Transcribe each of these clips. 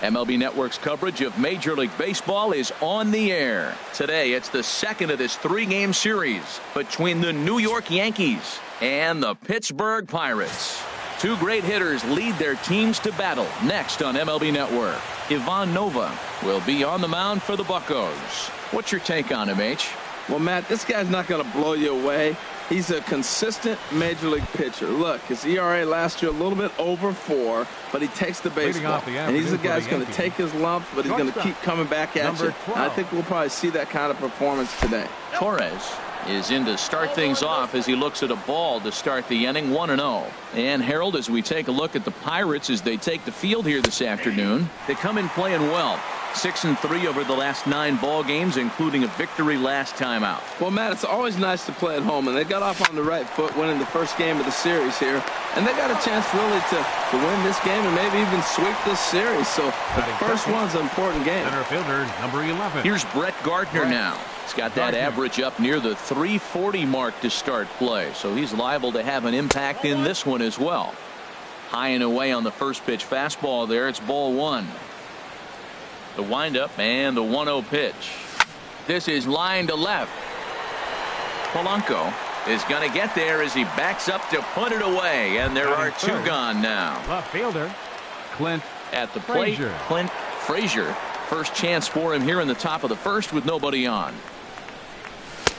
MLB Network's coverage of Major League Baseball is on the air. Today, it's the second of this three-game series between the New York Yankees and the Pittsburgh Pirates. Two great hitters lead their teams to battle next on MLB Network. Ivan Nova will be on the mound for the Buccos. What's your take on him, H? Well, Matt, this guy's not going to blow you away. He's a consistent major league pitcher. Look, his ERA last year a little bit over 4, but he takes the baseball. And he's the guy who's going to take his lumps, but he's going to keep coming back at you. And I think we'll probably see that kind of performance today. Torres is in to start things off as he looks at a ball to start the inning, 1-0. And Harold, as we take a look at the Pirates as they take the field here this afternoon, they come in playing well. 6-3 over the last 9 ball games, including a victory last time out. Well, Matt, it's always nice to play at home, and they got off on the right foot winning the first game of the series here, and they got a chance really to win this game and maybe even sweep this series. So the first one's an important game. Center fielder number 11. Here's Brett Gardner now. He's got that average up near the 340 mark to start play, so he's liable to have an impact in this one as well. High and away on the first pitch fastball there. It's ball 1. The windup and the 1-0 pitch. This is line to left. Polanco is going to get there as he backs up to put it away, and there are 2 gone now. Left fielder Clint at the plate. Frazier. Clint Frazier. First chance for him here in the top of the first with nobody on.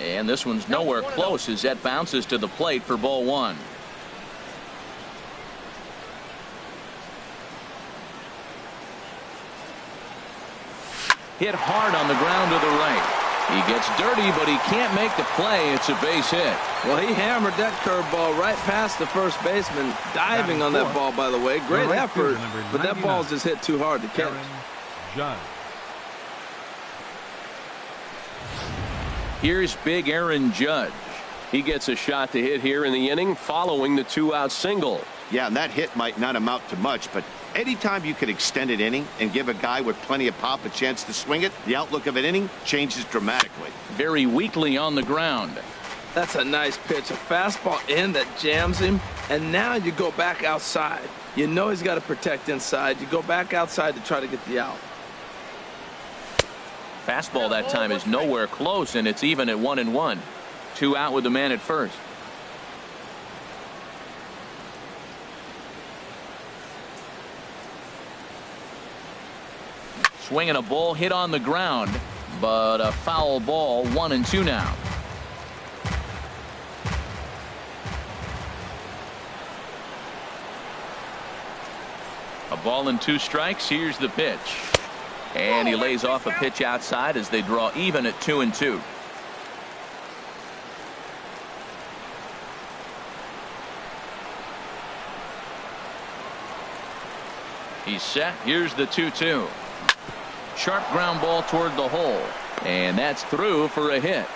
And this one's nowhere close as that bounces to the plate for ball 1. Hit hard on the ground to the right. He gets dirty, but he can't make the play. It's a base hit. Well, he hammered that curveball right past the first baseman, diving on that ball, by the way. Great effort, but that ball's just hit too hard to catch. Here's big Aaron Judge. He gets a shot to hit here in the inning following the 2-out single. Yeah, and that hit might not amount to much, but anytime you can extend an inning and give a guy with plenty of pop a chance to swing it, the outlook of an inning changes dramatically. Very weakly on the ground. That's a nice pitch. A fastball in that jams him, and now you go back outside. You know he's got to protect inside. You go back outside to try to get the out. Fastball that time is nowhere close, and it's even at 1-1. 2 out with the man at first. Swinging a ball hit on the ground, but a foul ball. 1-2 now. A ball and 2 strikes. Here's the pitch. And he lays off a pitch outside as they draw even at 2-2. He's set. Here's the 2-2. Sharp ground ball toward the hole, and that's through for a hit.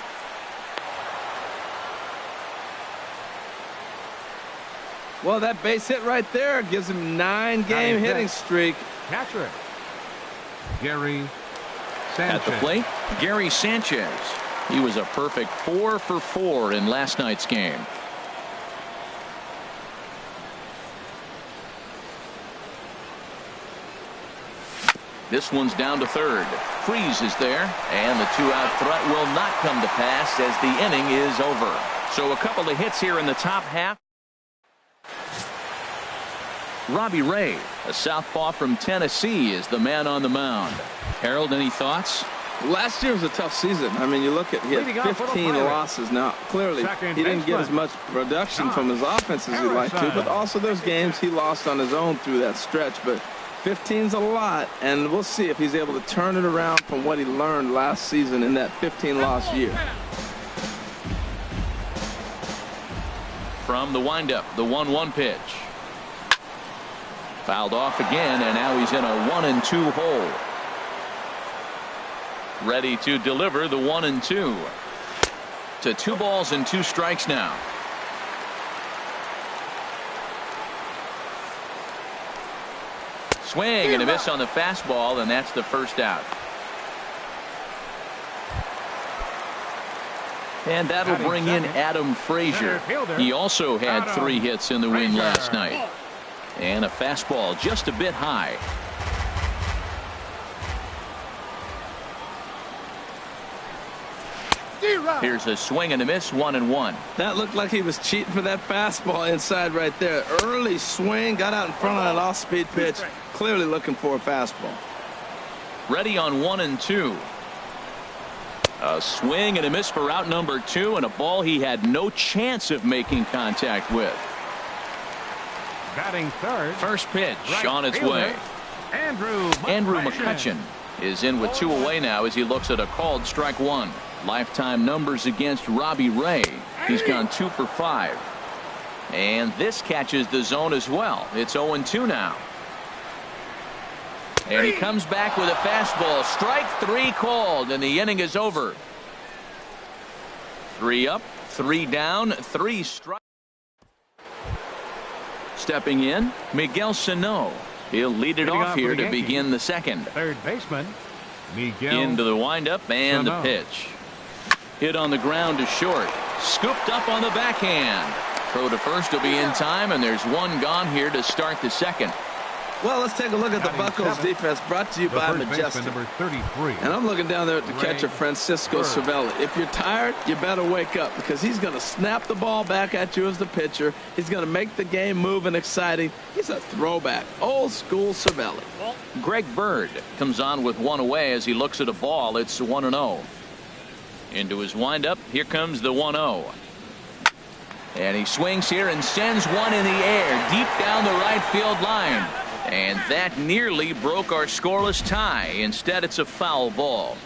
Well, that base hit right there gives him 9-game hitting streak. Catcher Gary Sanchez. At the plate, Gary Sanchez. He was a perfect 4 for 4 in last night's game. This one's down to third. Freeze is there, and the 2-out threat will not come to pass as the inning is over. So a couple of hits here in the top half. Robbie Ray, a southpaw from Tennessee, is the man on the mound. Harold, any thoughts? Last year was a tough season. I mean, you look at he had 15 losses. Now, clearly, he didn't get as much production from his offense as he'd like to, but also there's games he lost on his own through that stretch. But 15's a lot, and we'll see if he's able to turn it around from what he learned last season in that 15-loss year. From the windup, the 1-1 pitch. Fouled off again, and now he's in a 1-2 hole. Ready to deliver the 1-2. To 2 balls and 2 strikes now. Swing and a miss on the fastball, and that's the first out. And that'll bring in Adam Frazier. He also had 3 hits in the win last night. And a fastball just a bit high. Here's a swing and a miss, 1-1. That looked like he was cheating for that fastball inside right there. Early swing, got out in front of that off-speed pitch. Clearly looking for a fastball. Ready on 1-2. A swing and a miss for out number 2, and a ball he had no chance of making contact with. Batting third. First pitch Right on its fielder, way. Andrew McCutchen is in with 2 away now as he looks at a called strike 1. Lifetime numbers against Robbie Ray. He's gone 2 for 5. And this catches the zone as well. It's 0-2 now. And he comes back with a fastball. Strike 3 called, and the inning is over. 3 up, 3 down, 3 strikes. Stepping in, Miguel Sano. He'll lead it off here to begin the second. Third baseman, Miguel. Into the windup and the pitch. Hit on the ground to short. Scooped up on the backhand. Throw to first will be in time, and there's 1 gone here to start the second. Well, let's take a look at the Buccos defense brought to you by Majestic. Number 33. And I'm looking down there at the catcher, Francisco Cervelli. If you're tired, you better wake up because he's going to snap the ball back at you as the pitcher. He's going to make the game move and exciting. He's a throwback. Old school Cervelli. Greg Bird comes on with 1 away as he looks at a ball. It's 1-0. Into his windup. Here comes the 1-0. And he swings here and sends one in the air deep down the right field line. And that nearly broke our scoreless tie. Instead, it's a foul ball.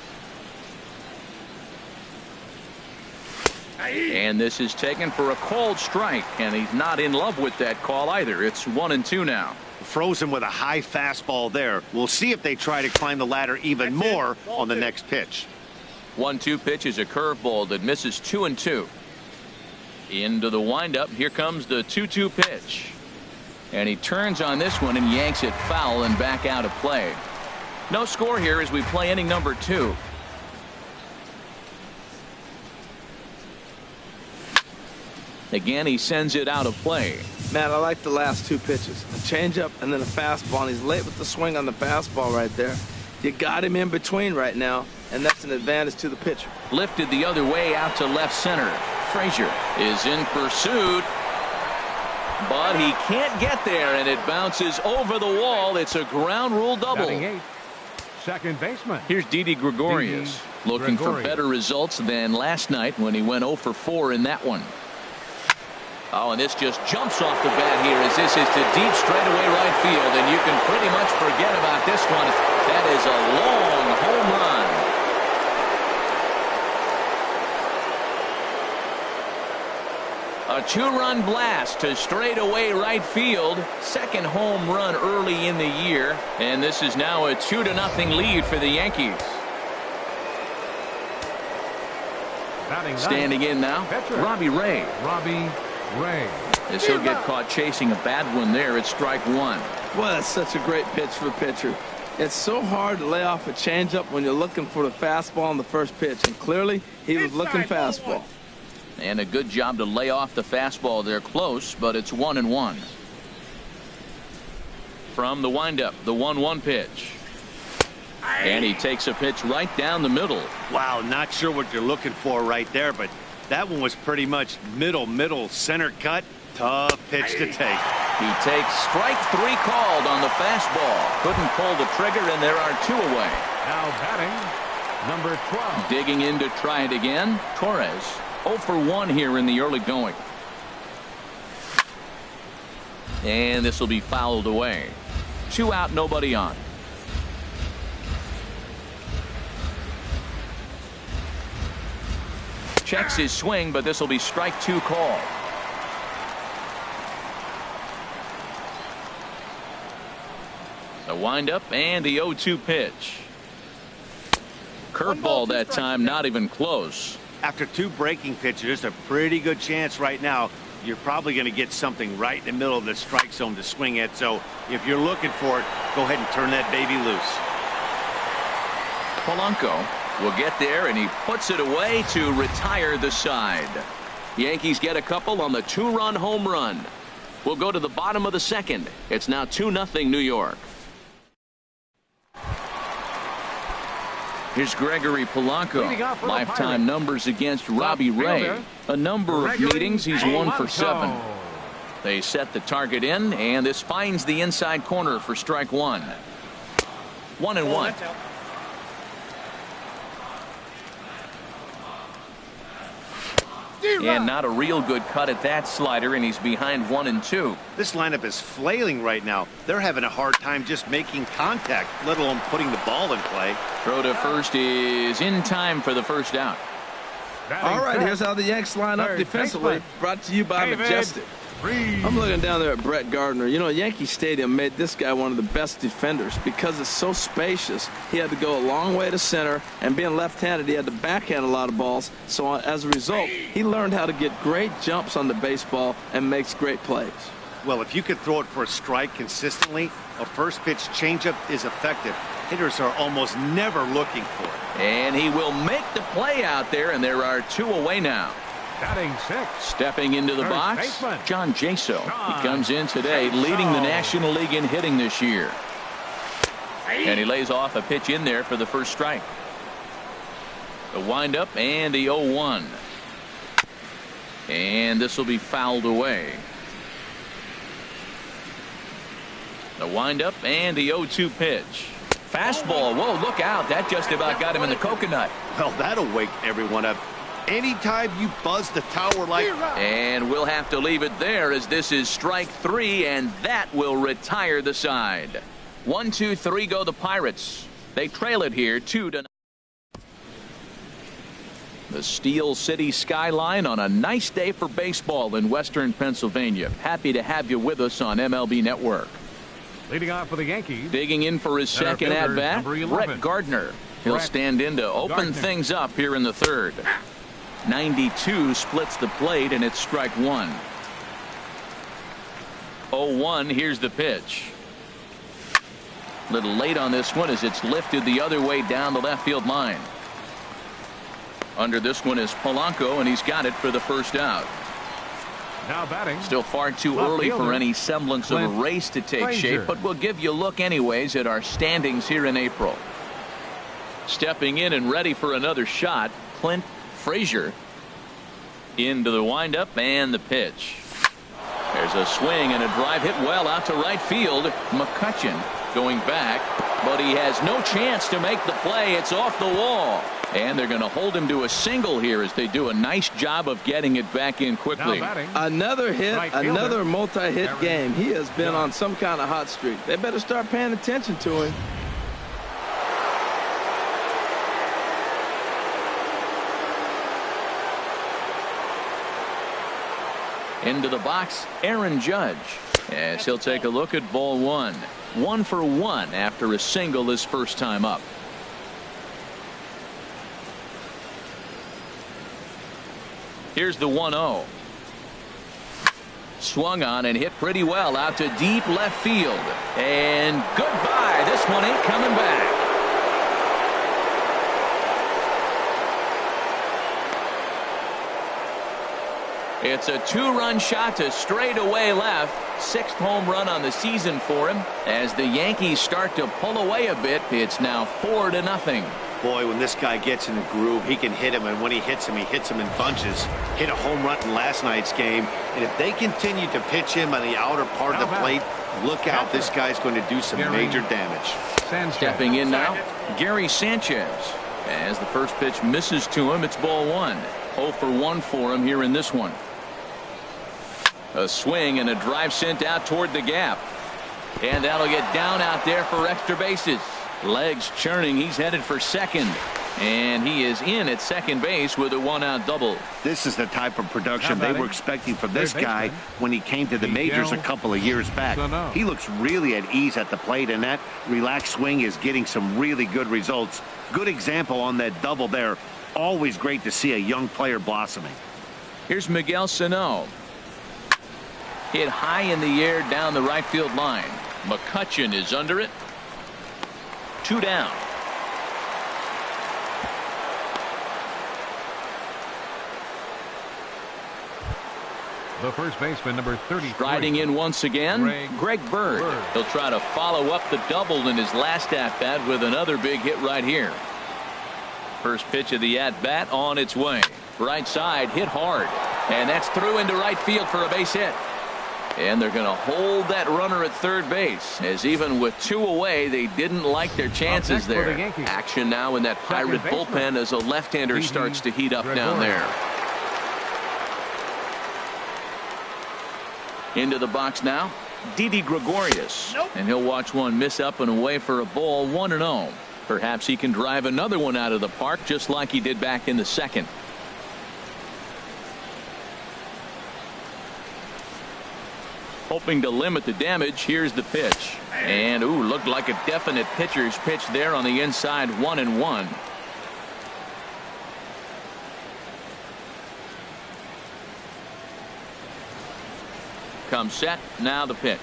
And this is taken for a called strike, and he's not in love with that call either. It's 1-2 now. Frozen with a high fastball there. We'll see if they try to climb the ladder even more on the next pitch. 1-2 pitch is a curveball that misses 2-2. Into the windup. Here comes the 2-2 pitch. And he turns on this one and yanks it foul and back out of play. No score here as we play inning number 2. Again, he sends it out of play. Man, I like the last 2 pitches. A changeup and then a fastball. And he's late with the swing on the fastball right there. You got him in between right now, and that's an advantage to the pitcher. Lifted the other way out to left center. Frazier is in pursuit. But he can't get there, and it bounces over the wall. It's a ground rule double. Second baseman. Here's Didi Gregorius looking for better results than last night when he went 0 for 4 in that one. Oh, and this just jumps off the bat here as this is to deep straightaway right field, and you can pretty much forget about this one. That is a long home run. A 2-run blast to straightaway right field. Second home run early in the year. And this is now a 2-0 lead for the Yankees. Standing in now, Robbie Ray. As he'll get caught chasing a bad one there at strike 1. Well, that's such a great pitch for a pitcher. It's so hard to lay off a changeup when you're looking for the fastball on the first pitch. And clearly, he was looking fastball. And a good job to lay off the fastball there close, but it's 1-1. From the windup, the 1-1 pitch. And he takes a pitch right down the middle. Wow, not sure what you're looking for right there, but that one was pretty much middle center cut. Tough pitch to take. He takes strike 3 called on the fastball. Couldn't pull the trigger, and there are 2 away. Now batting, number 12. Digging in to try it again, Torres. 0 for 1 here in the early going. And this will be fouled away. 2 out, nobody on. Checks his swing, but this will be strike 2 call. The windup and the 0-2 pitch. Curveball that time, not even close. After 2 breaking pitches, a pretty good chance right now you're probably going to get something right in the middle of the strike zone to swing at. So if you're looking for it, go ahead and turn that baby loose. Polanco will get there, and he puts it away to retire the side. Yankees get a couple on the 2-run home run. We'll go to the bottom of the second. It's now 2-0 New York. Here's Gregory Polanco. Lifetime numbers against Robbie Ray. A number of meetings. He's 1 for 7. They set the target in, and this finds the inside corner for strike 1. 1-1. And not a real good cut at that slider, and he's behind 1-2. This lineup is flailing right now. They're having a hard time just making contact, let alone putting the ball in play. Throw to first is in time for the first out. All right, here's how the Yanks line up defensively. Brought to you by Majestic. I'm looking down there at Brett Gardner. You know, Yankee Stadium made this guy one of the best defenders because it's so spacious. He had to go a long way to center, and being left-handed, he had to backhand a lot of balls. So as a result, he learned how to get great jumps on the baseball and makes great plays. Well, if you could throw it for a strike consistently, a first pitch changeup is effective. Hitters are almost never looking for it. And he will make the play out there, and there are 2 away now. Batting 6. Stepping into the box, John Jaso. He comes in today leading the National League in hitting this year. And he lays off a pitch in there for the first strike. The windup and the 0-1. And this will be fouled away. The windup and the 0-2 pitch. Fastball. Whoa, look out. That just about got him in the coconut. Well, that'll wake everyone up. Anytime you buzz the tower like... And we'll have to leave it there as this is strike 3, and that will retire the side. 1, 2, 3 go the Pirates. They trail it here 2-0. The Steel City skyline on a nice day for baseball in western Pennsylvania. Happy to have you with us on MLB Network. Leading off for the Yankees. Digging in for his second at-bat, Brett Gardner. He'll stand in to open things up here in the third. 92 splits the plate, and it's strike 1. 0-1. Here's the pitch. Little late on this one as it's lifted the other way down the left field line. Under this one is Polanco, and he's got it for the first out. Now batting. Still far too early for any semblance of a race to take shape, but we'll give you a look anyways at our standings here in April. Stepping in and ready for another shot, Clint Frazier. Into the windup and the pitch. There's a swing and a drive hit well out to right field. McCutchen going back, but he has no chance to make the play. It's off the wall, and they're going to hold him to a single here as they do a nice job of getting it back in quickly. Another hit, another multi-hit game. He has been on some kind of hot streak. They better start paying attention to him. Into the box, Aaron Judge, as he'll take a look at ball 1. 1 for 1 after a single his first time up. Here's the 1-0. Swung on and hit pretty well out to deep left field. And goodbye. This one ain't coming back. It's a 2-run shot to straightaway left. 6th home run on the season for him. As the Yankees start to pull away a bit, it's now 4-0. Boy, when this guy gets in the groove, he can hit him, and when he hits him in bunches. Hit a home run in last night's game, and if they continue to pitch him on the outer part of the plate, look out, this guy's going to do some major damage. Stepping in now, Gary Sanchez. As the first pitch misses to him, it's ball 1. 0 for 1 for him here in this one. A swing and a drive sent out toward the gap. And that'll get down out there for extra bases. Legs churning. He's headed for second. And he is in at second base with a 1-out double. This is the type of production they were expecting from this guy when he came to the majors a couple of years back. He looks really at ease at the plate, and that relaxed swing is getting some really good results. Good example on that double there. Always great to see a young player blossoming. Here's Miguel Sano. Hit high in the air down the right field line. McCutchen is under it. 2 down. The first baseman, number 33. Striding in once again, Greg Bird. He'll try to follow up the double in his last at-bat with another big hit right here. First pitch of the at-bat on its way. Right side hit hard, and that's through into right field for a base hit. And they're going to hold that runner at third base, as even with 2 away, they didn't like their chances there. Action now in that Pirate bullpen as a left-hander starts to heat up down there. Into the box now, Didi Gregorius. And he'll watch one miss up and away for a ball, 1-0. Perhaps he can drive another one out of the park just like he did back in the second. Hoping to limit the damage. Here's the pitch. And looked like a definite pitcher's pitch there on the inside. 1-1. Comes set. Now the pitch.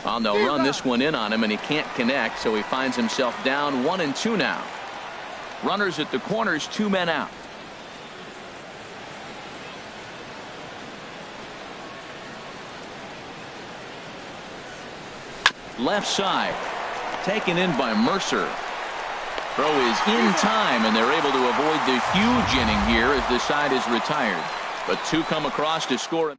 They'll run this one in on him, and he can't connect, so he finds himself down 1-2 now. Runners at the corners, 2 men out. Left side, taken in by Mercer. Throw is in time, and they're able to avoid the huge inning here as the side is retired. But 2 come across to score.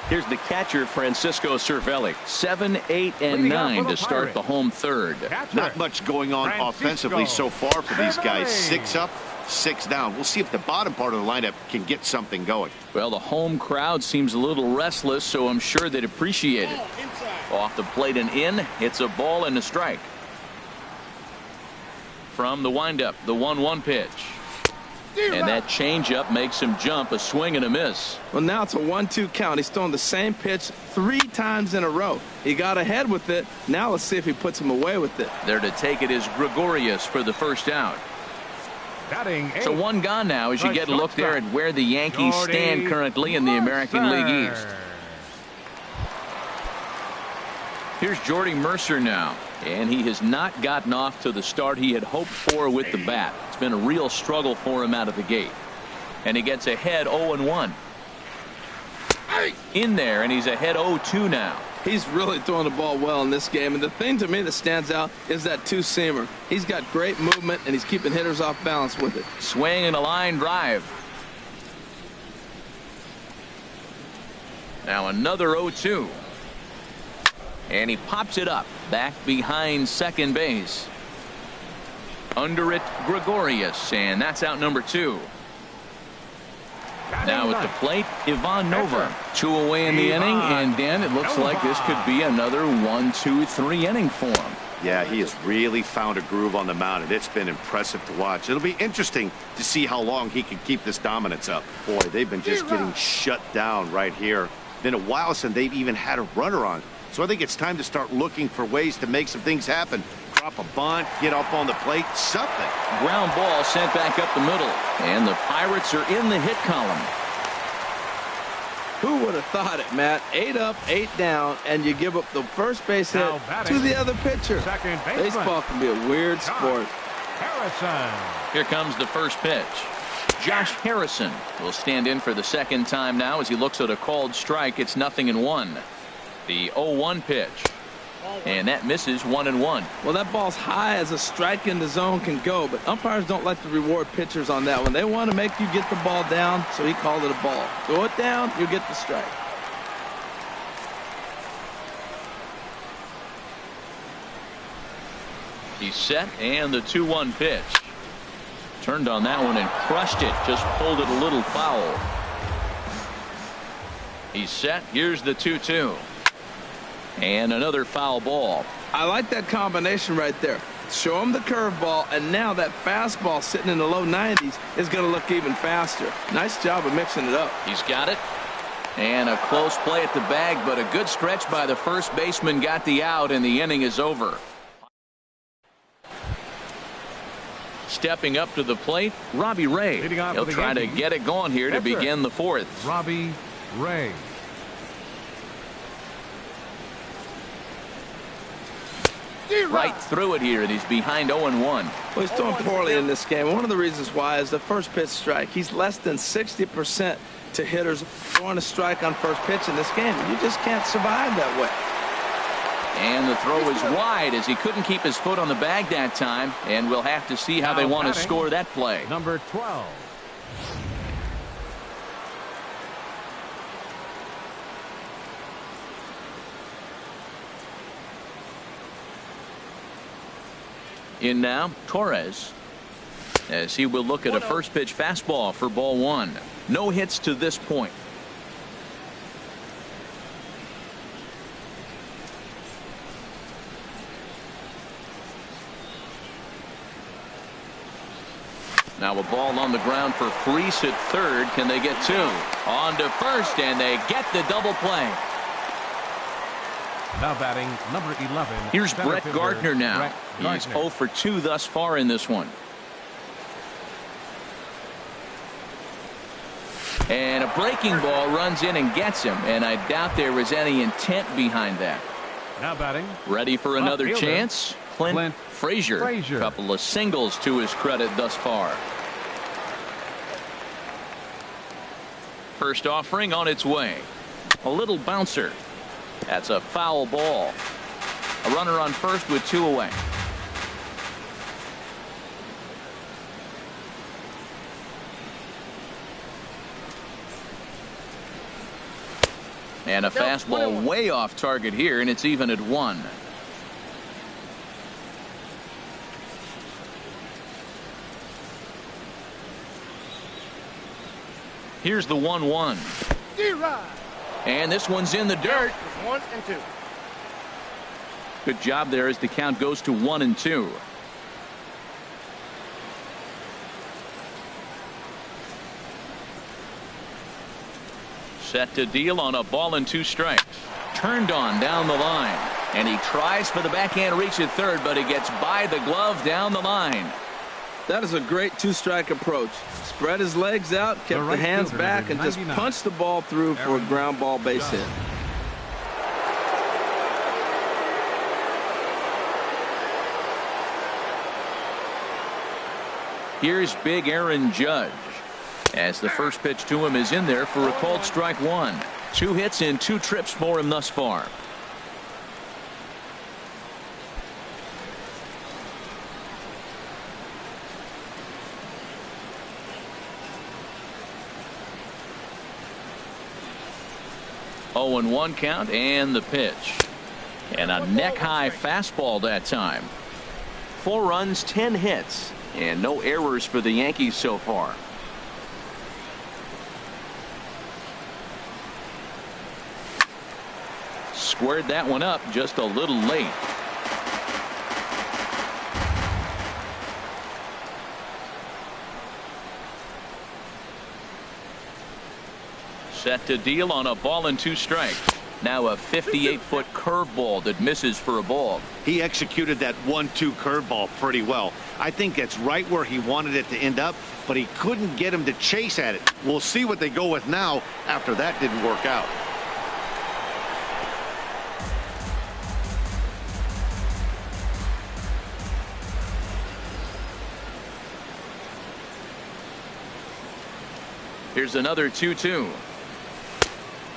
Here's the catcher, Francisco Cervelli. 7, 8, and 9 to start the home third. Not much going on offensively so far for these guys. 6 up, 6 down. We'll see if the bottom part of the lineup can get something going. Well, the home crowd seems a little restless, so I'm sure they'd appreciate it. Off the plate and in. It's a ball and a strike. From the windup, the 1-1 pitch. And that changeup makes him jump. A swing and a miss. Well, now it's a 1-2 count. He's throwing the same pitch 3 times in a row. He got ahead with it. Now let's see if he puts him away with it. There to take it is Gregorius for the first out. So 1 gone now as you get a look there at where the Yankees stand currently in the American League East. Here's Jordy Mercer now, and he has not gotten off to the start he had hoped for with the bat. It's been a real struggle for him out of the gate. And he gets ahead 0-1. In there, and he's ahead 0-2 now. He's really throwing the ball well in this game, and the thing to me that stands out is that 2-seamer. He's got great movement, and he's keeping hitters off balance with it. Swing and a line drive. Now another 0-2. And he pops it up back behind second base. Under it, Gregorius, and that's out number 2. Now at the plate, Ivan Nova. 2 away in the inning, and Dan, it looks like this could be another 1-2-3 inning for him. Yeah, he has really found a groove on the mound, and it's been impressive to watch. It'll be interesting to see how long he can keep this dominance up. Boy, they've been just getting shut down right here. Been a while since they've even had a runner on. So I think it's time to start looking for ways to make some things happen. Drop a bunt, get up on the plate, something. Ground ball sent back up the middle. And the Pirates are in the hit column. Who would have thought it, Matt? 8 up, 8 down, and you give up the first base hit to the other pitcher. Baseball can be a weird sport. Harrison. Here comes the first pitch. Josh Harrison will stand in for the second time now as he looks at a called strike. It's 0-1. The 0-1 pitch, and that misses 1-1. Well, that ball's high as a strike in the zone can go, but umpires don't like to reward pitchers on that one. They want to make you get the ball down, so he called it a ball. Throw it down, you get the strike. He's set, and the 2-1 pitch. Turned on that one and crushed it, just pulled it a little foul. He's set. Here's the 2-2. And another foul ball. I like that combination right there. Show him the curveball, and now that fastball sitting in the low 90s is going to look even faster. Nice job of mixing it up. He's got it. And a close play at the bag, but a good stretch by the first baseman got the out, and the inning is over. Stepping up to the plate, Robbie Ray. He'll try to get it going here to begin the fourth. Robbie Ray. Right through it here, and he's behind 0-1. Well, he's throwing poorly in this game. One of the reasons why is the first pitch strike. He's less than 60% to hitters throwing a strike on first pitch in this game. You just can't survive that And the throw is wide as he couldn't keep his foot on the bag that time. And we'll have to see how they want to score that play. Number 12. In now, Torres, as he will look at a first pitch fastball for ball one. No hits to this point. Now a ball on the ground for Freese at third. Can they get two? On to first, and they get the double play. Now batting number 11. Here's Brett Gardner now. He's 0 for 2 thus far in this one. And a breaking ball runs in and gets him, and I doubt there was any intent behind that. Now batting. Ready for another chance? Clint Frazier. Couple of singles to his credit thus far. First offering on its way. A little bouncer. That's a foul ball. A runner on first with 2 away. And a fastball way off target here, and it's even at 1. Here's the 1-1. And this one's in the dirt. 1 and 2. Good job there as the count goes to 1 and 2. Set to deal on a ball and 2 strikes. Turned on down the line. And he tries for the backhand reach at third, but he gets by the glove down the line. That is a great 2-strike approach. Spread his legs out, kept the hands back, and just punched the ball through for a ground ball base hit. Here's big Aaron Judge, as the first pitch to him is in there for a called strike 1. 2 hits in 2 trips for him thus far. Oh, and 1 count, and the pitch. And a neck-high fastball that time. 4 runs, 10 hits, and no errors for the Yankees so far. Squared that one up just a little late. Set to deal on a ball and 2 strikes. Now a 58-foot curveball that misses for a ball. He executed that 1-2 curveball pretty well. I think that's right where he wanted it to end up, but he couldn't get him to chase at it. We'll see what they go with now after that didn't work out. Here's another 2-2.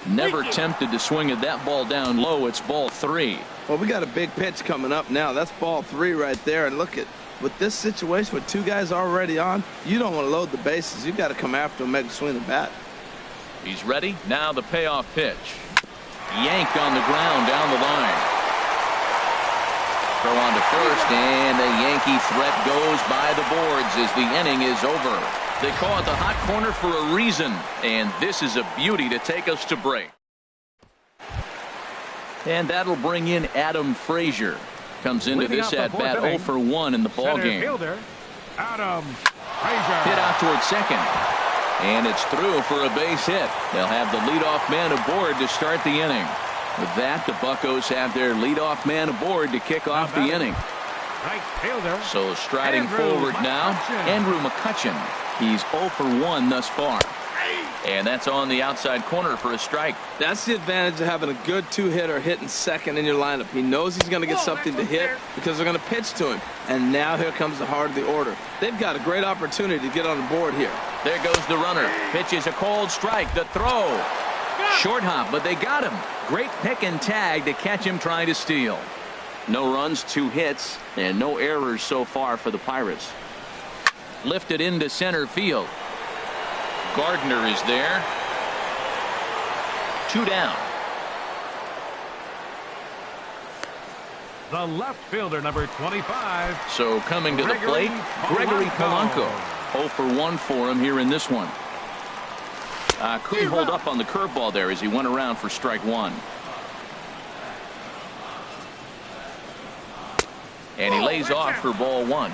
Never tempted to swing at that ball down low. It's ball 3. Well, we got a big pitch coming up now. That's ball 3 right there. And look at, with this situation with 2 guys already on, you don't want to load the bases. You got to come after him, make him swing the bat. He's ready. Now the payoff pitch. Yanked on the ground down the line. Throw on to first, and the Yankee threat goes by the boards as the inning is over. They call it the hot corner for a reason, and this is a beauty to take us to break. And that'll bring in Adam Frazier. Comes into this at bat 0 for 1 in the ball game. Adam Frazier. Hit out towards second, and it's through for a base hit. They'll have the leadoff man aboard to start the inning. With that, the Buccos have their leadoff man aboard to kick off the inning. Right fielder. So striding forward now, Andrew McCutchen. He's 0 for 1 thus far. And that's on the outside corner for a strike. That's the advantage of having a good 2-hitter hitting second in your lineup. He knows he's going to get something to hit because they're going to pitch to him. And now here comes the heart of the order. They've got a great opportunity to get on the board here. There goes the runner. Pitch is a cold strike. The throw. Short hop, but they got him. Great pick and tag to catch him trying to steal. No runs, 2 hits, and no errors so far for the Pirates. Lifted into center field. Gardner is there. 2 down. The left fielder, number 25. So coming to the plate, Gregory Polanco. 0 for 1 for him here in this one. Couldn't hold up on the curveball there as he went around for strike 1. And he lays off for ball 1.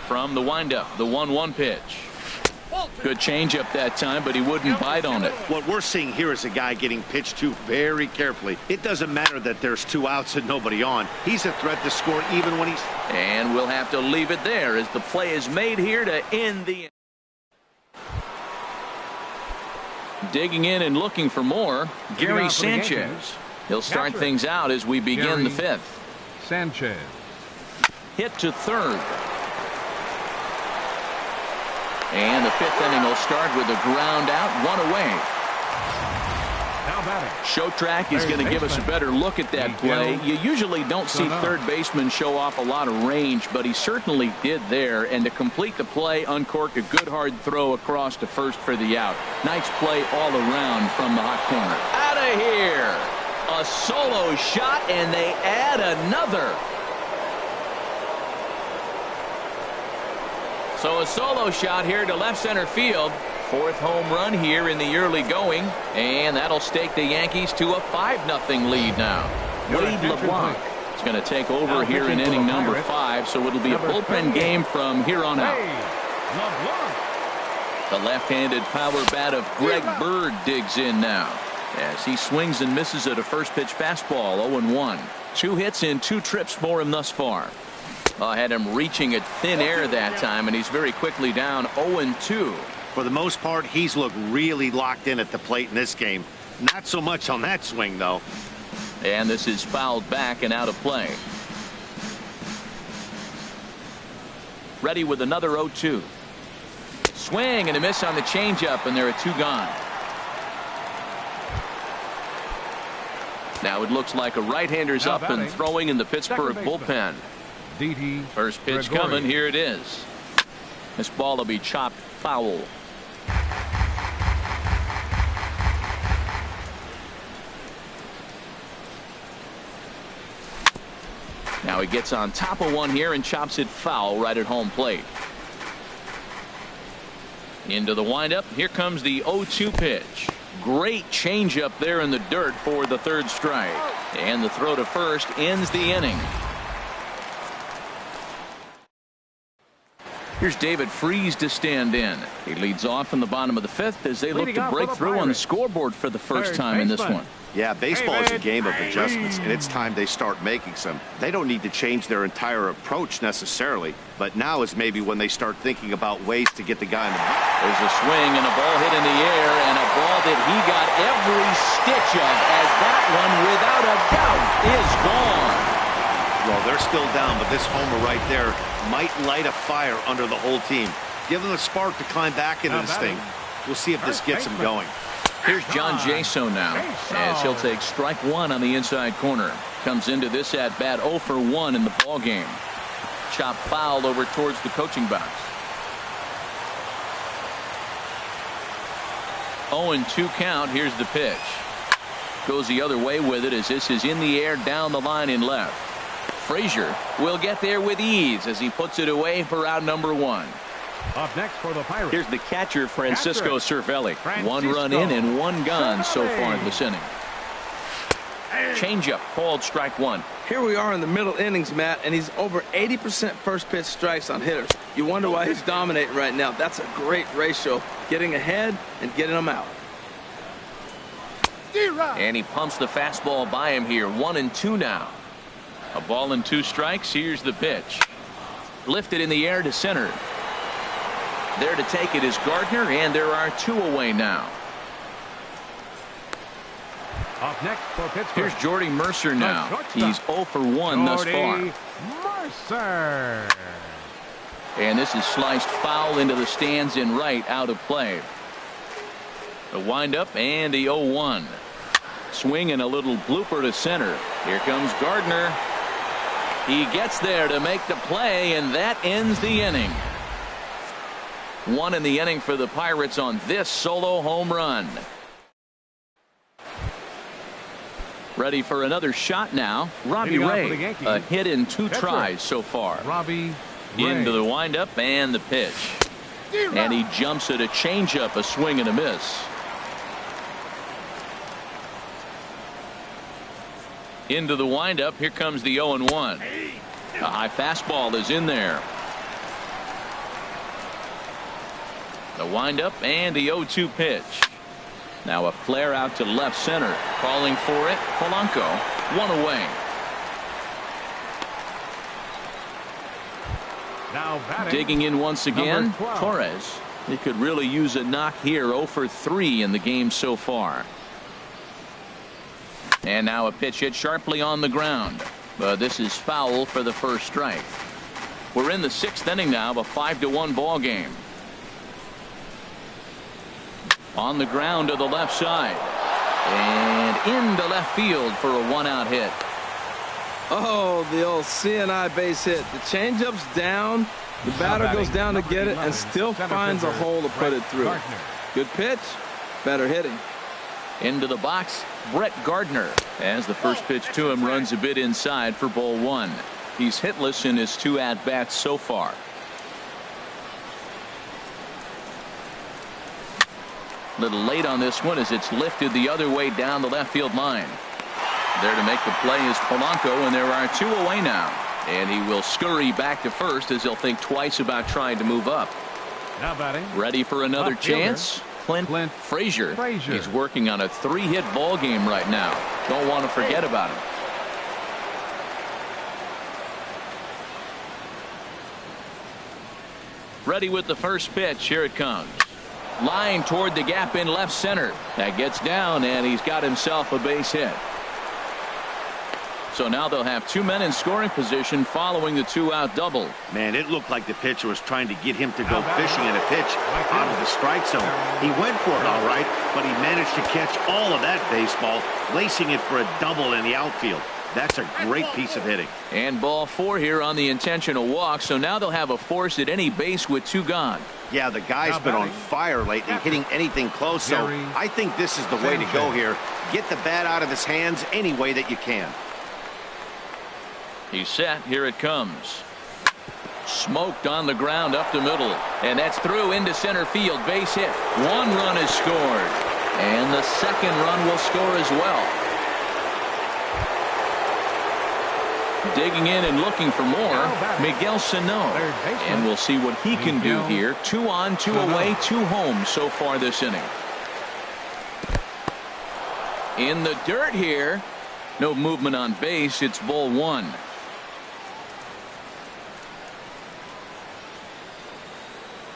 From the windup, the 1-1 pitch. Good changeup that time, but he wouldn't bite on it. What we're seeing here is a guy getting pitched to very carefully. It doesn't matter that there's 2 outs and nobody on. He's a threat to score even when he's... And we'll have to leave it there as the play is made here to end the... Digging in and looking for more, Gary Sanchez. He'll start things out as we begin the 5th. Sanchez. Hit to third. And the 5th inning will start with a ground out, 1 away. Show track is going to give us a better look at that play. You usually don't see third baseman show off a lot of range, but he certainly did there. And to complete the play, uncorked a good hard throw across to first for the out. Nice play all around from the hot corner. Out of here. A solo shot, and they add another. So a solo shot here to left center field. 4th home run here in the early going, and that'll stake the Yankees to a 5-0 lead now. Wade LeBlanc is going to take over here in inning number 5, so it'll be a bullpen game from here on out. The left-handed power bat of Greg Bird digs in now as he swings and misses at a first pitch fastball. 0-1. 2 hits and 2 trips for him thus far. Had him reaching at thin air that time, and he's very quickly down 0-2. For the most part, he's looked really locked in at the plate in this game. Not so much on that swing, though. And this is fouled back and out of play. Ready with another 0-2. Swing and a miss on the changeup, and there are 2 gone. Now it looks like a right-hander's up and throwing in the Pittsburgh bullpen. First pitch coming. Here it is. This ball will be chopped foul. Now he gets on top of one here and chops it foul right at home plate. Into the windup. Here comes the 0-2 pitch. Great changeup there in the dirt for the 3rd strike. And the throw to first ends the inning. Here's David Freese to stand in. He leads off in the bottom of the 5th as they look to break through on the scoreboard for the first time in this one. Yeah, baseball is a game of adjustments, and it's time they start making some. They don't need to change their entire approach necessarily, but now is maybe when they start thinking about ways to get the guy in the... There's a swing and a ball hit in the air, and a ball that he got every stitch of, as that one, without a doubt, is gone. Well, they're still down, but this homer right there might light a fire under the whole team. Give them a spark to climb back into this thing. We'll see if this gets them going. Here's John Jaso now as he'll take strike 1 on the inside corner. Comes into this at bat 0 for 1 in the ball game. Chop foul over towards the coaching box. 0-2 count. Here's the pitch. Goes the other way with it as this is in the air down the line in left. Frazier will get there with ease as he puts it away for out number 1. Up next for the Pirates. Here's the catcher, Francisco Cervelli. 1 run in and 1 gone so far in this inning. Changeup called strike 1. Here we are in the middle innings, Matt, and he's over 80% first pitch strikes on hitters. You wonder why he's dominating right now. That's a great ratio, getting ahead and getting them out. And he pumps the fastball by him here. 1-2 now. A ball and 2 strikes. Here's the pitch. Lifted in the air to center. There to take it is Gardner, and there are 2 away now. Up next for Pittsburgh. Here's Jordy Mercer now. He's 0 for 1 thus far. Mercer. And this is sliced foul into the stands in right, out of play. The windup and the 0-1. Swing and a little blooper to center. Here comes Gardner. He gets there to make the play, and that ends the inning. 1 in the inning for the Pirates on this solo home run. Ready for another shot now. Robbie Ray, a hit in 2 tries so far. Robbie Ray. Into the windup and the pitch. And he jumps at a changeup, a swing and a miss. Into the windup. Here comes the 0-1. A high fastball is in there. The windup and the 0-2 pitch. Now a flare out to left center. Calling for it, Polanco. 1 away. Now digging in once again, Torres. He could really use a knock here. 0 for 3 in the game so far. And now a pitch hit sharply on the ground. But this is foul for the first strike. We're in the 6th inning now of a 5-1 ball game. On the ground to the left side. And into left field for a 1-out hit. Oh, the old CNI base hit. The changeup's down. The batter goes down to get it and still finds a hole to put it through. Good pitch, better hitting. Into the box, Brett Gardner, as the first pitch to him runs a bit inside for ball 1. He's hitless in his 2 at-bats so far. Little late on this one as it's lifted the other way down the left field line. There to make the play is Polanco, and there are 2 away now. And he will scurry back to first as he'll think twice about trying to move up. Now batting. Ready for another chance. Clint Frazier. He's working on a 3-hit ball game right now. Don't want to forget about him. Ready with the first pitch. Here it comes. Line toward the gap in left center. That gets down, and he's got himself a base hit. So now they'll have 2 men in scoring position following the 2-out double. Man, it looked like the pitcher was trying to get him to go fishing at a pitch out of the strike zone. He went for it all right, but he managed to catch all of that baseball, lacing it for a double in the outfield. That's a great piece of hitting. And ball 4 here on the intentional walk. So now they'll have a force at any base with 2 gone. Yeah, the guy's been on fire lately, hitting anything close. So I think this is the way to go here. Get the bat out of his hands any way that you can. He's set. Here it comes. Smoked on the ground up the middle. And that's through into center field. Base hit. 1 run is scored. And the 2nd run will score as well. Digging in and looking for more, Miguel Sano. And we'll see what he can do here. 2 on, 2 away, 2 home so far this inning. In the dirt here. No movement on base. It's ball 1.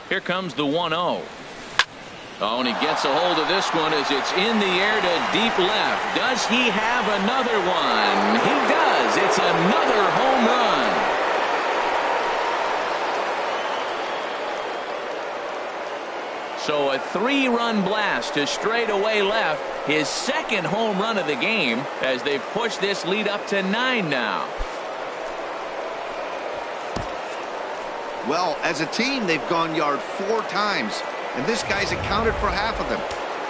Here comes the 1-0. Oh, and he gets a hold of this one as it's in the air to deep left. Does he have another one? He does. It's another home run. So a 3-run blast to straightaway left. His 2nd home run of the game as they've pushed this lead up to 9 now. Well, as a team, they've gone yard 4 times, and this guy's accounted for half of them.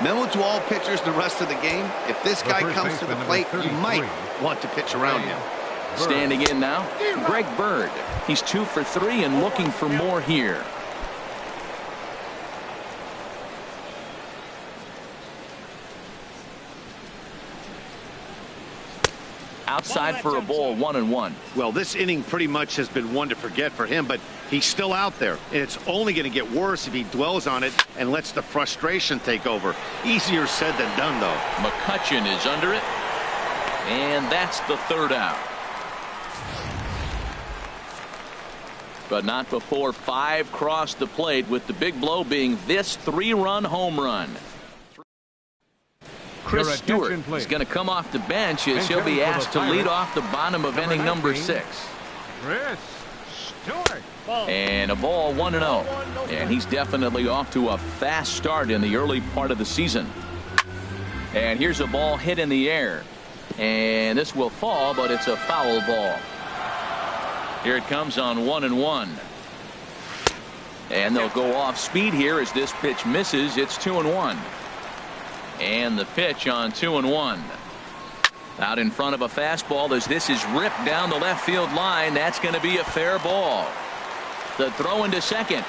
Memo to all pitchers the rest of the game. If this guy comes to the plate, you might want to pitch around him. Standing in now, Greg Bird. He's 2 for 3 and looking for more here. Outside for a ball, 1-1. Well, this inning pretty much has been one to forget for him, but he's still out there, and it's only going to get worse if he dwells on it and lets the frustration take over. Easier said than done, though. McCutchen is under it, and that's the 3rd out. But not before 5 crossed the plate, with the big blow being this 3-run home run. Chris Stewart is going to come off the bench as he'll be asked to lead off the bottom of inning number 6. Chris Stewart. And a ball, 1-0. And he's definitely off to a fast start in the early part of the season. And here's a ball hit in the air. And this will fall, but it's a foul ball. Here it comes on 1-1. And they'll go off speed here as this pitch misses. It's 2-1. And the pitch on 2-1. Out in front of a fastball as this is ripped down the left field line. That's going to be a fair ball. The throw into second.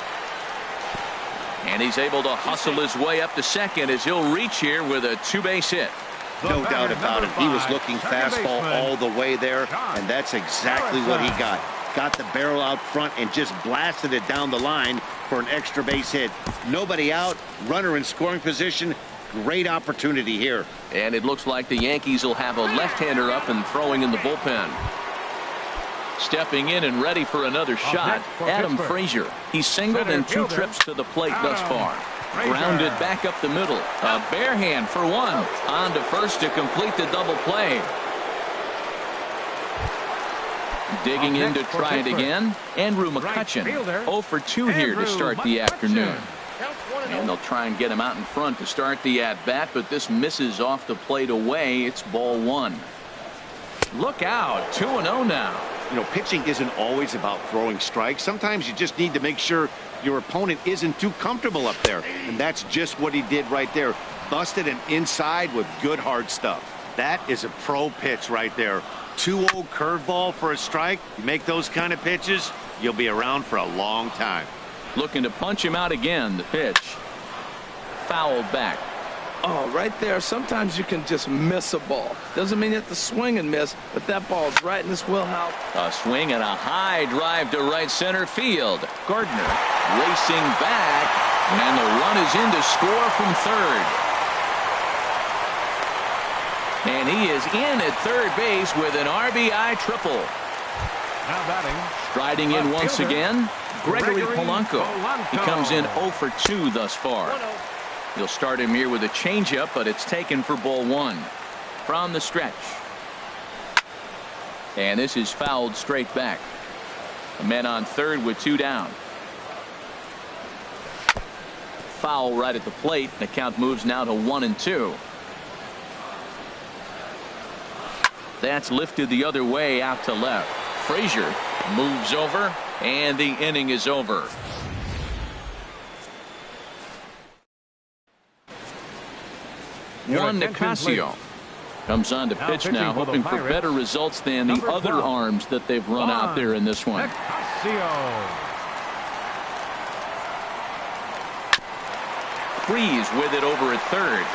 And he's able to hustle his way up to second as he'll reach here with a two-base hit. No doubt about it. He was looking fastball all the way there, and that's exactly what he got. Got the barrel out front and just blasted it down the line for an extra base hit. Nobody out, runner in scoring position. Great opportunity here. And it looks like the Yankees will have a left-hander up and throwing in the bullpen. Stepping in and ready for another shot, Adam Frazier. He's singled in 2 trips to the plate thus far. Grounded back up the middle. A bare hand for one. On to first to complete the double play. Digging in to try it again. Andrew McCutchen, 0 for 2 here to start the afternoon. And they'll try and get him out in front to start the at-bat, but this misses off the plate away. It's ball 1. Look out. 2-0 now. You know, pitching isn't always about throwing strikes. Sometimes you just need to make sure your opponent isn't too comfortable up there. And that's just what he did right there. Busted him inside with good hard stuff. That is a pro pitch right there. 2-0 curveball for a strike. You make those kind of pitches, you'll be around for a long time. Looking to punch him out again. The pitch. Fouled back. Oh, right there. Sometimes you can just miss a ball. Doesn't mean you have to swing and miss, but that ball's right in his wheelhouse. A swing and a high drive to right center field. Gardner racing back, and the run is in to score from third. And he is in at third base with an RBI triple. Now batting. Striding in once again, Gregory Polanco. He comes in 0 for 2 thus far. He'll start him here with a changeup, but it's taken for ball 1 from the stretch. And this is fouled straight back. A man on third with 2 down. Foul right at the plate. The count moves now to 1-2. That's lifted the other way out to left. Frazier moves over, and the inning is over. Juan Nicasio comes on to pitch now, hoping for better results than the other arms that they've run out there in this one. Freeze with it over at third.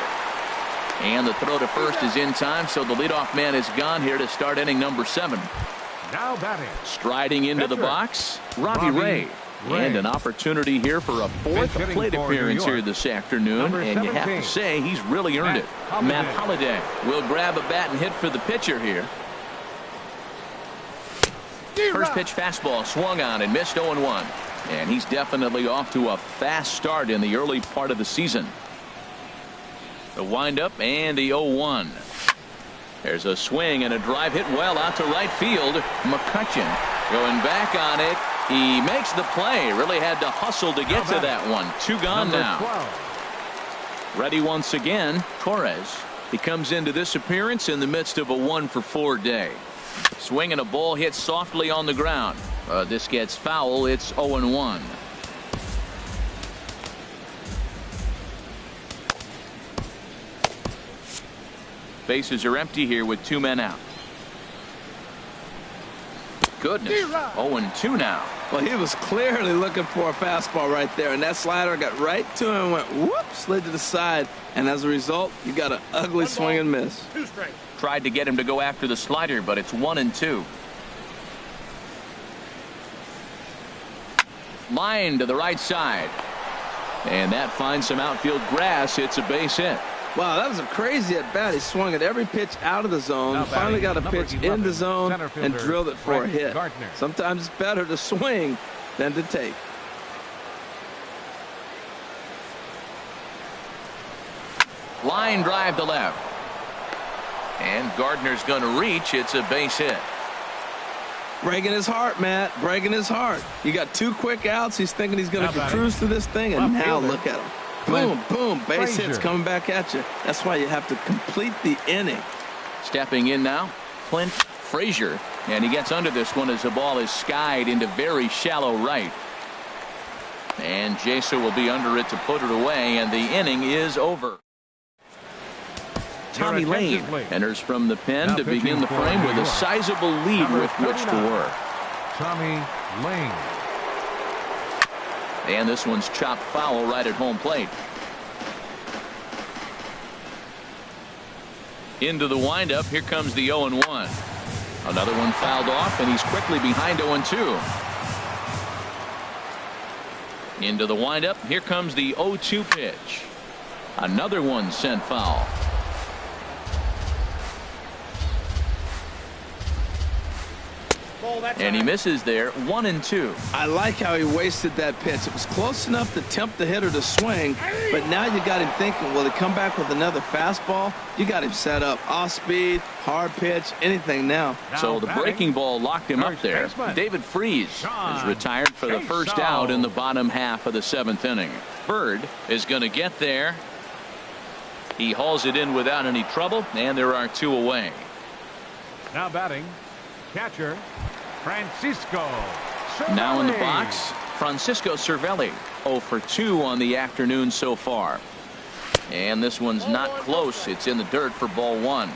And the throw to first is in time, so the leadoff man is gone here to start inning number 7. Now batting. Striding into the box, Robbie Ray. And an opportunity here for a 4th plate appearance here this afternoon. And you have to say he's really earned it. Matt Holliday will grab a bat and hit for the pitcher here. First pitch fastball swung on and missed 0-1. And he's definitely off to a fast start in the early part of the season. The windup and the 0-1. There's a swing and a drive hit well out to right field. McCutchen going back on it. He makes the play. Really had to hustle to get to that one. 2 gone now. Ready once again. Torres. He comes into this appearance in the midst of a 1 for 4 day. Swing and a ball hit softly on the ground. This gets foul. It's 0-1. Bases are empty here with 2 men out. Goodness. 0-2 now. Well, he was clearly looking for a fastball right there, and that slider got right to him and went whoop, slid to the side, and as a result, you got an ugly swing and miss. 2 straight. Tried to get him to go after the slider, but it's 1-2. Line to the right side. And that finds some outfield grass. It's a base hit. Wow, that was a crazy at bat. He swung at every pitch out of the zone, finally got a pitch in the zone, and drilled it for a hit. Sometimes it's better to swing than to take. Line drive to left. And Gardner's going to reach. It's a base hit. Breaking his heart, Matt. Breaking his heart. You got 2 quick outs. He's thinking he's going to cruise through this thing, and now look at him. Boom, boom, base hits coming back at you. That's why you have to complete the inning. Stepping in now, Clint Frazier, and he gets under this one as the ball is skied into very shallow right. And Jason will be under it to put it away, and the inning is over. Tommy Lane enters from the pen now to begin the frame with a sizable lead with which to work. Tommy Lane. And this one's chopped foul right at home plate. Into the windup. Here comes the 0-1. Another one fouled off, and he's quickly behind 0-2. Into the windup. Here comes the 0-2 pitch. Another one sent foul. And he misses there. 1-2. I like how he wasted that pitch. It was close enough to tempt the hitter to swing, but now you got him thinking, will he come back with another fastball? You got him set up. Off speed, hard pitch, anything now. So the breaking ball locked him up there. David Freese is retired for the first out in the bottom half of the 7th inning. Bird is going to get there. He hauls it in without any trouble, and there are 2 away. Now batting, catcher Francisco Cervelli. Now in the box, Francisco Cervelli, 0 for 2 on the afternoon so far. And this one's not close. It's in the dirt for ball 1.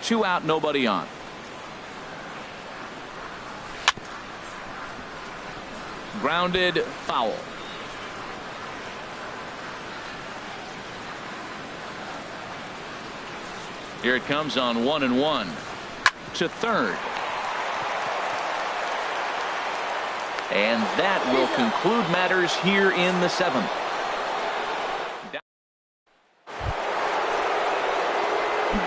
2 out, nobody on. Grounded foul. Here it comes on 1-1 to third. And that will conclude matters here in the 7th.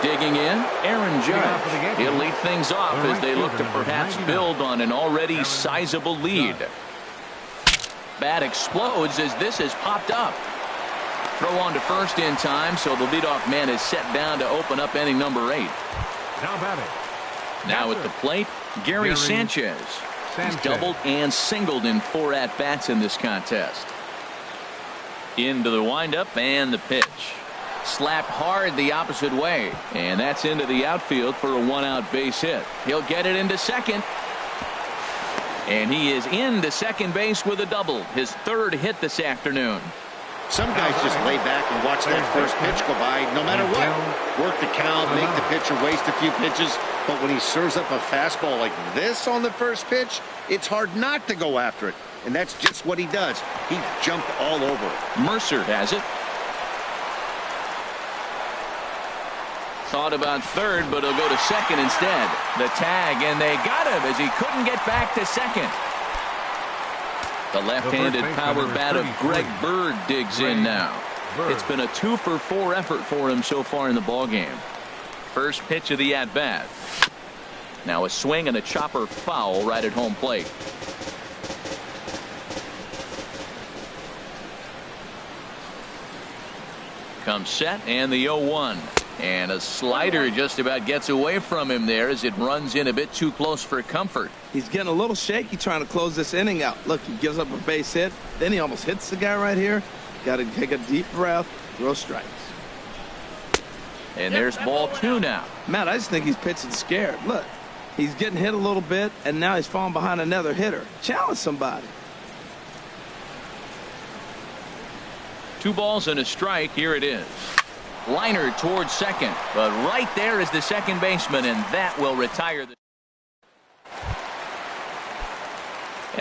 Digging in, Aaron Judge. He'll lead things off as they look to perhaps build on an already sizable lead. Bat explodes as this has popped up. Throw on to first in time, so the leadoff man is set down to open up inning number 8. Now batting. Now at the plate, Gary Sanchez. He's doubled and singled in 4 at-bats in this contest. Into the windup and the pitch. Slapped hard the opposite way. And that's into the outfield for a 1-out base hit. He'll get it into second. And he is into second base with a double. His 3rd hit this afternoon. Some guys just lay back and watch that first pitch go by no matter what. Work the count, make the pitcher waste a few pitches. But when he serves up a fastball like this on the first pitch, it's hard not to go after it. And that's just what he does. He jumped all over it. Mercer has it. Thought about third, but he'll go to second instead. The tag, and they got him as he couldn't get back to second. The left-handed power bat of Greg Bird digs in now. It's been a 2 for 4 effort for him so far in the ballgame. First pitch of the at-bat. Now a swing and a chopper foul right at home plate. Comes set and the 0-1. And a slider just about gets away from him there as it runs in a bit too close for comfort. He's getting a little shaky trying to close this inning out. Look, he gives up a base hit. Then he almost hits the guy right here. Got to take a deep breath, throw strikes. And there's ball 2 now. Matt, I just think he's pitching scared. Look, he's getting hit a little bit, and now he's falling behind another hitter. Challenge somebody. 2 balls and a strike. Here it is. Liner towards second, but right there is the second baseman, and that will retire the.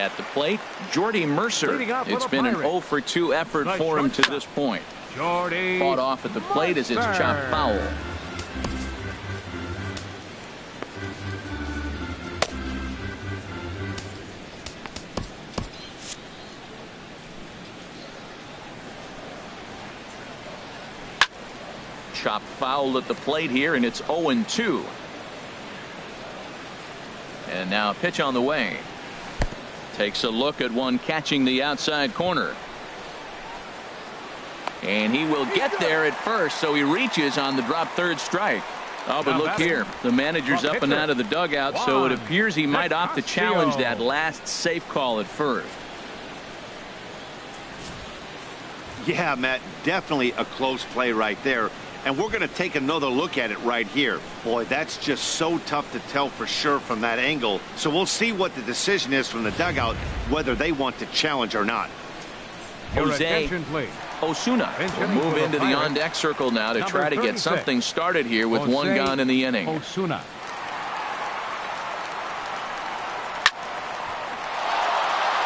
At the plate, Jordy Mercer. It's been an 0 for 2 effort for him to this point. Fought off at the plate as it's chopped foul. Chopped foul at the plate here, and it's 0-2. And now a pitch on the way. Takes a look at one catching the outside corner. And he will get there at first, so he reaches on the drop third strike. Oh, but look here. The manager's up and out of the dugout, so it appears he might opt to challenge that last safe call at first. Yeah, Matt, definitely a close play right there. And we're going to take another look at it right here. Boy, that's just so tough to tell for sure from that angle. So we'll see what the decision is from the dugout, whether they want to challenge or not. Jose Osuna will move into the on-deck circle now to try to get something started here with one gone in the inning. Osuna.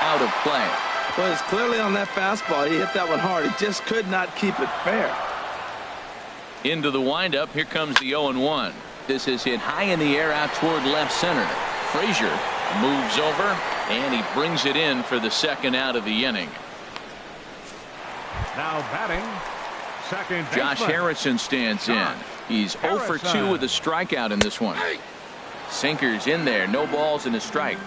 Out of play. Well, it's clearly on that fastball. He hit that one hard. He just could not keep it fair. Into the windup. Here comes the 0-1. This is hit high in the air out toward left center. Frazier moves over and he brings it in for the second out of the inning. Now batting, second baseman. Josh Harrison stands in. He's 0 for 2 with a strikeout in this one. Sinkers in there. No balls and a strike.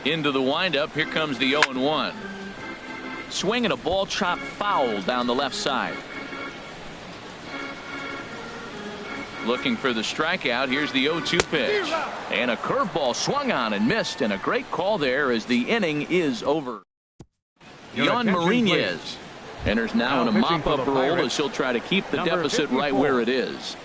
Into the windup. Here comes the 0-1. Swing and a ball chopped foul down the left side. Looking for the strikeout. Here's the 0-2 pitch. And a curveball swung on and missed. And a great call there as the inning is over. Yon Marinez enters now in a mop-up role as he'll try to keep the deficit right where it is.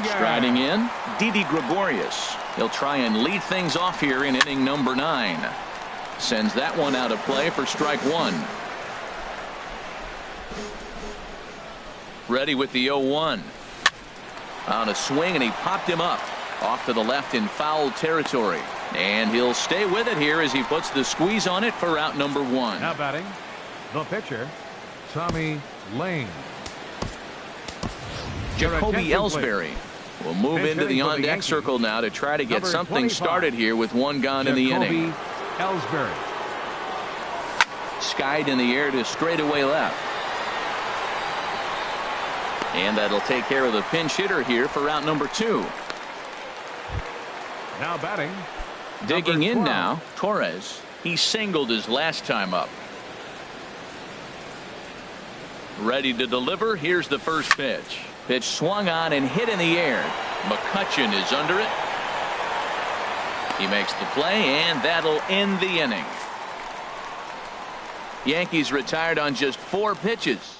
Striding in, Didi Gregorius. He'll try and lead things off here in inning number 9. Sends that one out of play for strike 1. Ready with the 0-1. On a swing, and he popped him up off to the left in foul territory. And he'll stay with it here as he puts the squeeze on it for out number 1. Now batting, the pitcher, Tommy Lane. Jacoby Ellsbury will move into the on-deck circle now to try to get something started here with one gone in the inning. Ellsbury. Skied in the air to straightaway left. And that'll take care of the pinch hitter here for out number 2. Now batting. Digging in now, Torres. He singled his last time up. Ready to deliver. Here's the first pitch. Pitch swung on and hit in the air. McCutchen is under it. He makes the play, and that'll end the inning. Yankees retired on just 4 pitches.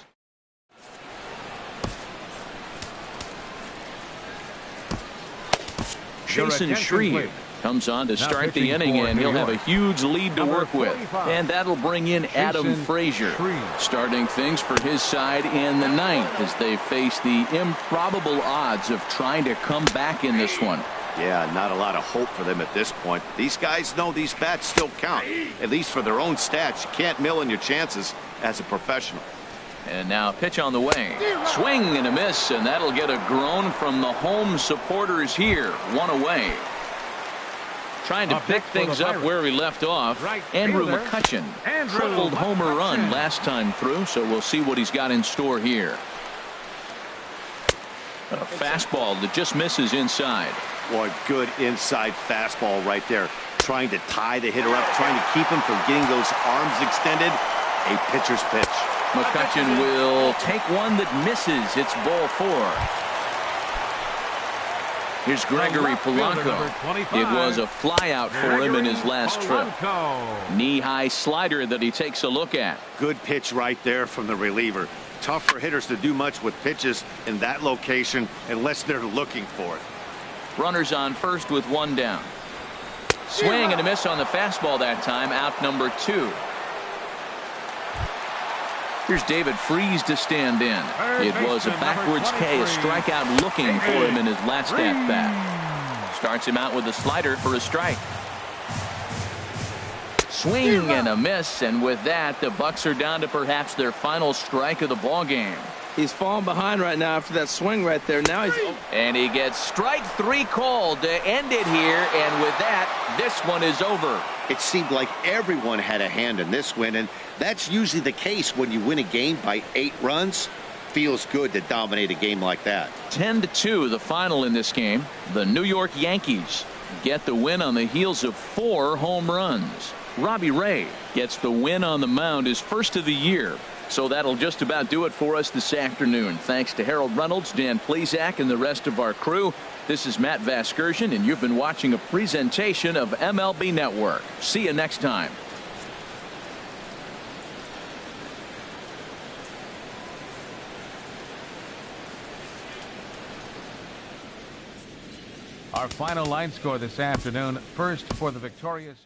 Jason Shreve comes on to start the inning, and he'll have a huge lead to work with. And that'll bring in Adam Frazier, starting things for his side in the 9th as they face the improbable odds of trying to come back in this one. Yeah, not a lot of hope for them at this point. These guys know these bats still count, at least for their own stats. You can't mill in your chances as a professional. And now pitch on the way. Swing and a miss, and that'll get a groan from the home supporters here. 1 away. Trying to pick things up where we left off. Andrew McCutchen. Tripled homer run last time through, so we'll see what he's got in store here. A fastball that just misses inside. Boy, good inside fastball right there. Trying to tie the hitter up, trying to keep him from getting those arms extended. A pitcher's pitch. McCutchen will take one that misses. It's ball 4. Here's Gregory Polanco. It was a flyout for him in his last trip. Knee-high slider that he takes a look at. Good pitch right there from the reliever. Tough for hitters to do much with pitches in that location unless they're looking for it. Runners on first with 1 down. Swing and a miss on the fastball that time. Out number 2. Here's David Freese to stand in. It was a backwards K, a strikeout looking for him in his last at-bat. Starts him out with a slider for a strike. Swing and a miss, and with that, the Bucks are down to perhaps their final strike of the ball game. He's falling behind right now after that swing right there. Now he's... And he gets strike 3 called to end it here, and with that, this one is over. It seemed like everyone had a hand in this win, and that's usually the case when you win a game by 8 runs. Feels good to dominate a game like that. 10-2 the final in this game. The New York Yankees get the win on the heels of 4 home runs. Robbie Ray gets the win on the mound, his first of the year. So that'll just about do it for us this afternoon. Thanks to Harold Reynolds, Dan Plezak, and the rest of our crew. This is Matt Vasgersian, and you've been watching a presentation of MLB Network. See you next time. Our final line score this afternoon. First for the victorious